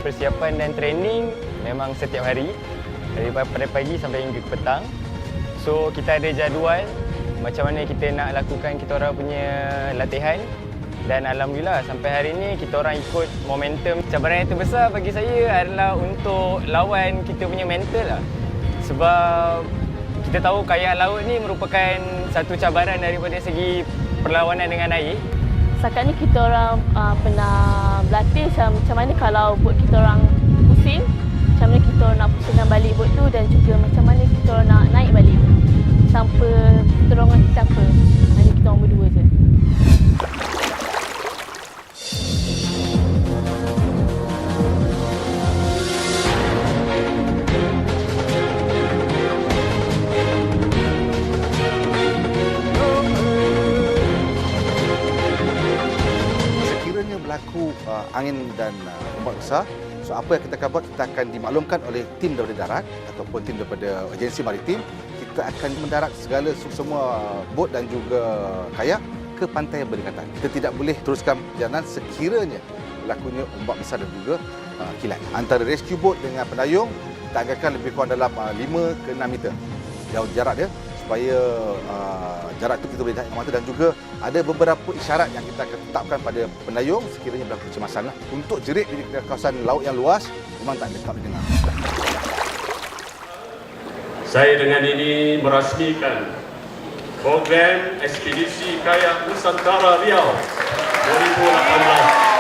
Persiapan dan training memang setiap hari daripada pagi sampai hingga ke petang. So kita ada jadual macam mana kita nak lakukan kita orang punya latihan dan alhamdulillah sampai hari ini kita orang ikut momentum. Cabaran yang terbesar bagi saya adalah untuk lawan kita punya mental lah. Sebab kita tahu kayak laut ni merupakan satu cabaran daripada segi perlawanan dengan air. Setakat ni kita orang pernah berlatih macam mana kalau bot kita orang pusing, macam mana kita orang nak pusingkan balik bot tu dan juga macam mana kita orang nak naik balik tanpa pertolongan sesiapa. Hanya kita orang berdua je. Berlaku angin dan ombak besar. So apa yang kita akan buat, kita akan dimaklumkan oleh tim daripada darat ataupun tim daripada agensi maritim. Kita akan mendarat semua bot dan juga kayak ke pantai yang berdekatan. Kita tidak boleh teruskan perjalanan sekiranya berlakunya ombak besar dan juga kilat. Antara rescue boat dengan pendayung, kita anggarkan lebih kurang dalam 5 ke 6 meter jauh jarak dia supaya jarak itu kita boleh lihat dengan mata dan juga ada beberapa isyarat yang kita akan tetapkan pada pendayung sekiranya berlaku kecemasan. Untuk jerit di kawasan laut yang luas memang tak dekat didengar. Saya dengan ini merasmikan program Ekspedisi Kayak Nusantara Riau 2018.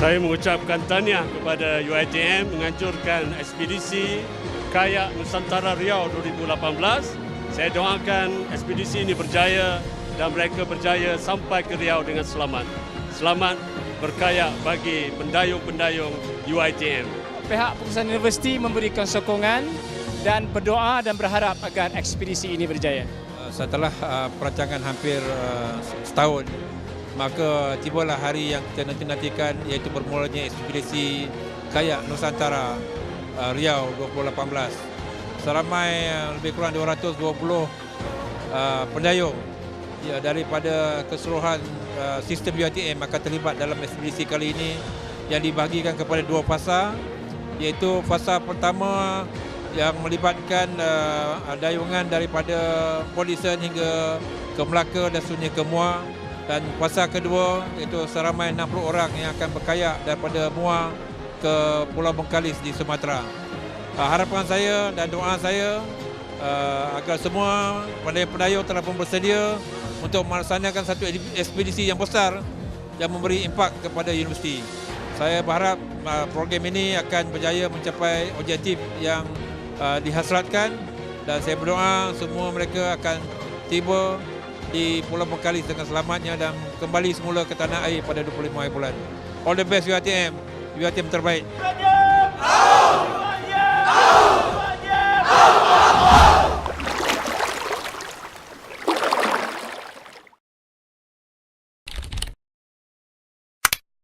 Saya mengucapkan tahniah kepada UiTM menganjurkan ekspedisi Kayak Nusantara Riau 2018. Saya doakan ekspedisi ini berjaya dan mereka berjaya sampai ke Riau dengan selamat. Selamat berkayak bagi pendayung-pendayung UiTM. Pihak Pengurusan Universiti memberikan sokongan dan berdoa dan berharap agar ekspedisi ini berjaya. Setelah perancangan hampir setahun, maka tibalah hari yang kita nanti-nantikan, iaitu bermulanya ekspedisi Kayak Nusantara Riau 2018. Seramai lebih kurang 220 pendayung daripada keseluruhan sistem UiTM akan terlibat dalam ekspedisi kali ini yang dibahagikan kepada 2 fasa, iaitu fasa pertama yang melibatkan dayungan daripada Port Dickson hingga ke Melaka dan Sungai Kemua. Dan fasa kedua iaitu seramai 60 orang yang akan berkayak daripada Muar ke Pulau Bengkalis di Sumatera. Harapan saya dan doa saya agar semua pendayung telah pun bersedia untuk melaksanakan satu ekspedisi yang besar yang memberi impak kepada universiti. Saya berharap program ini akan berjaya mencapai objektif yang dihasratkan dan saya berdoa semua mereka akan tiba di Pulau Bengkalis dengan selamatnya dan kembali semula ke tanah air pada 25 hari bulan. All the best UiTM, UiTM terbaik.